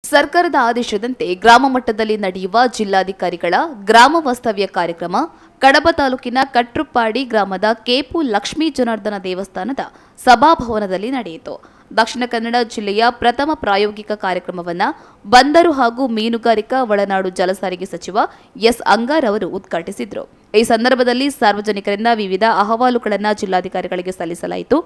ಸರ್ಕಾರದ ಆದೇಶದಂತೆ ಗ್ರಾಮ ಮಟ್ಟದಲ್ಲಿ ನಡೆಯುವ ಜಿಲ್ಲಾಧಿಕಾರಿಗಳ ಗ್ರಾಮ ವಾಸ್ತವ್ಯ ಕಾರ್ಯಕ್ರಮ ಕಡಬ ತಾಲೂಕಿನ ಕಟ್ರುಪ್ಪಾಡಿ ಗ್ರಾಮದ ಕೇಪು ಲಕ್ಷ್ಮೀ ಜನಾರ್ದನ ದೇವಸ್ಥಾನದ ಸಭಾಭವನದಲ್ಲಿ ನಡೆಯಿತು. ದಕ್ಷಿಣ ಕನ್ನಡ ಜಿಲ್ಲೆಯ ಪ್ರಥಮ ಪ್ರಾಯೋಗಿಕ ಕಾರ್ಯಕ್ರಮವನ್ನು ಬಂದರು ಹಾಗೂ ಮೀನುಗಾರಿಕಾ ಒಳನಾಡು ಜಲಸಾರಿಗೆ ಸಚಿವ ಎಸ್ ಅಂಗಾರ್ ಅವರು ಉದ್ಘಾಟಿಸಿದರು. ಈ ಸಂದರ್ಭದಲ್ಲಿ ಸಾರ್ವಜನಿಕರಿಂದ ವಿವಿಧ ಅಹವಾಲುಗಳನ್ನು ಜಿಲ್ಲಾಧಿಕಾರಿಗಳಿಗೆ ಸಲ್ಲಿಸಲಾಯಿತು.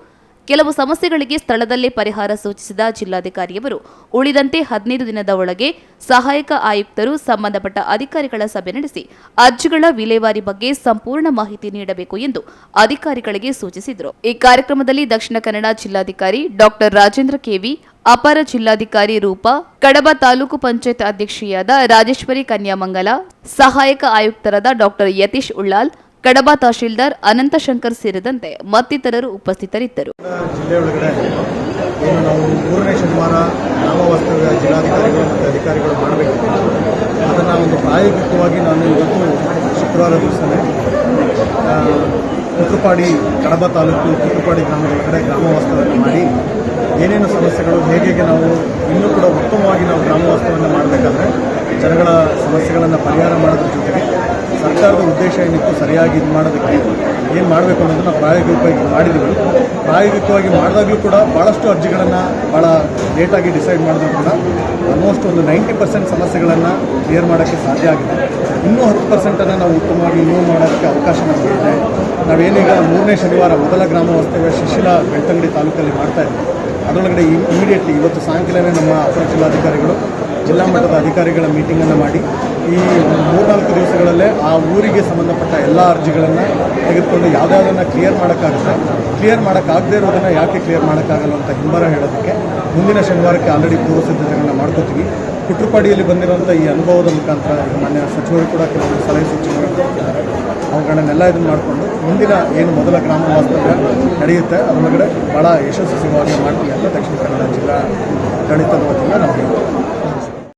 ಕೆಲವು ಸಮಸ್ಯೆಗಳಿಗೆ ಸ್ಥಳದಲ್ಲೇ ಪರಿಹಾರ ಸೂಚಿಸಿದ ಜಿಲ್ಲಾಧಿಕಾರಿಯವರು ಉಳಿದಂತೆ 15 ದಿನದ ಒಳಗೆ ಸಹಾಯಕ ಆಯುಕ್ತರು ಸಂಬಂಧಪಟ್ಟ ಅಧಿಕಾರಿಗಳ ಸಭೆ ನಡೆಸಿ ಅರ್ಜಿಗಳ ವಿಲೇವಾರಿ ಬಗ್ಗೆ ಸಂಪೂರ್ಣ ಮಾಹಿತಿ ನೀಡಬೇಕು ಎಂದು ಅಧಿಕಾರಿಗಳಿಗೆ ಸೂಚಿಸಿದರು. ಈ ಕಾರ್ಯಕ್ರಮದಲ್ಲಿ ದಕ್ಷಿಣ ಕನ್ನಡ ಜಿಲ್ಲಾಧಿಕಾರಿ ಡಾಕ್ಟರ್ ರಾಜೇಂದ್ರ ಕೆವಿ, ಅಪರ ಜಿಲ್ಲಾಧಿಕಾರಿ ರೂಪಾ, ಕಡಬ ತಾಲೂಕು ಪಂಚಾಯತ್ ಅಧ್ಯಕ್ಷೆಯಾದ ರಾಜೇಶ್ವರಿ ಕನ್ಯಾಮಂಗಲ, ಸಹಾಯಕ ಆಯುಕ್ತರಾದ ಡಾಕ್ಟರ್ ಯತೀಶ್ ಉಳ್ಳಾಲ್, ಕಡಬ ತಹಶೀಲ್ದಾರ್ ಅನಂತಶಂಕರ್ ಸೇರಿದಂತೆ ಮತ್ತಿತರರು ಉಪಸ್ಥಿತರಿದ್ದರು. ಜಿಲ್ಲೆಯೊಳಗಡೆ ಏನು ನಾವು 3ನೇ ಶನಿವಾರ ಗ್ರಾಮ ವಾಸ್ತವ್ಯ ಜಿಲ್ಲಾಧಿಕಾರಿಗಳು ಮತ್ತು ಅಧಿಕಾರಿಗಳು ಮಾಡಬೇಕು, ಅದನ್ನು ಒಂದು ಪ್ರಾಯೋಗಿಕವಾಗಿ ನಾನು ಇವತ್ತು ಶುಕ್ರವಾರ ದಿವಸನೇ ಕುಟ್ರುಪಾಡಿ ಕಡಬ ತಾಲೂಕು ಕುಟ್ರುಪಾಡಿ ಗ್ರಾಮದೊಳಗಡೆ ಗ್ರಾಮ ವಾಸ್ತವ್ಯ ಮಾಡಿ ಏನೇನು ಸಮಸ್ಯೆಗಳು ಹೇಗೆ ನಾವು ಇನ್ನೂ ಕೂಡ ಉತ್ತಮವಾಗಿ ನಾವು ಗ್ರಾಮ ವಾಸ್ತವ್ಯವನ್ನು ಮಾಡಬೇಕಾದ್ರೆ ಜನಗಳ ಸಮಸ್ಯೆಗಳನ್ನು ಪರಿಹಾರ ಮಾಡೋದ್ರ ಜೊತೆಗೆ ಸರ್ಕಾರದ ಉದ್ದೇಶ ಏನಿತ್ತು ಸರಿಯಾಗಿ ಇದು ಮಾಡೋದಕ್ಕೆ ಏನು ಮಾಡಬೇಕು ಅನ್ನೋದನ್ನು ಪ್ರಾಯೋಗಿಕವಾಗಿ ಮಾಡಿದ್ದೀವಿ. ಪ್ರಾಯೋಗಿಕವಾಗಿ ಮಾಡಿದಾಗಲೂ ಕೂಡ ಭಾಳಷ್ಟು ಅರ್ಜಿಗಳನ್ನು ಭಾಳ ಲೇಟಾಗಿ ಡಿಸೈಡ್ ಮಾಡಿದ್ರು ಕೂಡ ಆಲ್ಮೋಸ್ಟ್ ಒಂದು 90% ಸಮಸ್ಯೆಗಳನ್ನು ಕ್ಲಿಯರ್ ಮಾಡೋಕ್ಕೆ ಸಾಧ್ಯ ಆಗಿದೆ. ಇನ್ನೂ 10% ನಾವು ಉತ್ತಮವಾಗಿ ಇನ್ನೂ ಮಾಡೋದಕ್ಕೆ ಅವಕಾಶ ನಮಗಿದೆ. ನಾವೇನೀಗ 3ನೇ ಶನಿವಾರ ಮೊದಲ ಗ್ರಾಮ ವಾಸ್ತವ್ಯ ಶಿಶಿಲಾ ಬೆಳ್ತಂಗಡಿ ತಾಲೂಕಲ್ಲಿ ಮಾಡ್ತಾಯಿದ್ವಿ. ಅದರೊಳಗಡೆ ಇಮಿಡಿಯೇಟ್ಲಿ ಇವತ್ತು ಸಾಯಂಕಾಲವೇ ನಮ್ಮ ಅಪರ ಜಿಲ್ಲಾಧಿಕಾರಿಗಳು ಜಿಲ್ಲಾ ಮಟ್ಟದ ಅಧಿಕಾರಿಗಳ ಮೀಟಿಂಗನ್ನು ಮಾಡಿ ಈ 3-4 ದಿವಸಗಳಲ್ಲೇ ಆ ಊರಿಗೆ ಸಂಬಂಧಪಟ್ಟ ಎಲ್ಲ ಅರ್ಜಿಗಳನ್ನು ತೆಗೆದುಕೊಂಡು ಯಾವುದ್ಯಾವುದನ್ನು ಕ್ಲಿಯರ್ ಮಾಡೋಕ್ಕಾಗುತ್ತೆ, ಕ್ಲಿಯರ್ ಮಾಡೋಕ್ಕಾಗದೇ ಇರೋದನ್ನು ಯಾಕೆ ಕ್ಲಿಯರ್ ಮಾಡೋಕ್ಕಾಗಲ್ಲ ಅಂತ ಹಿಂಬರ ಹೇಳೋದಕ್ಕೆ ಮುಂದಿನ ಶನಿವಾರಕ್ಕೆ ಆಲ್ರೆಡಿ ಪೂರ್ವ ಸಿದ್ಧತೆಗಳನ್ನು ಮಾಡ್ಕೋತೀವಿ. ಕುಟ್ರುಪಾಡಿಯಲ್ಲಿ ಬಂದಿರುವಂಥ ಈ ಅನುಭವದ ಮುಖಾಂತರ ಮಾನ್ಯ ಸಚಿವರು ಕೂಡ ಕೆಲವು ಸಲಹೆ ಸೂಚನೆಗಳನ್ನು ಕೊಟ್ಟಿದ್ದಾರೆ. ಅವುಗಳನ್ನೆಲ್ಲ ಇದನ್ನು ಮಾಡಿಕೊಂಡು ಮುಂದಿನ ಏನು ಮೊದಲ ಗ್ರಾಮ ವಾಸ್ತವ್ಯ ನಡೆಯುತ್ತೆ ಅದರೊಳಗಡೆ ಭಾಳ ಯಶಸ್ಸು ಸಿಗುವಾಗ ಮಾಡ್ತೀವಿ ಅಂತ ದಕ್ಷಿಣ ಕನ್ನಡ ಜಿಲ್ಲಾ ಆಡಳಿತದ ವತಿಯಿಂದ ನಾವು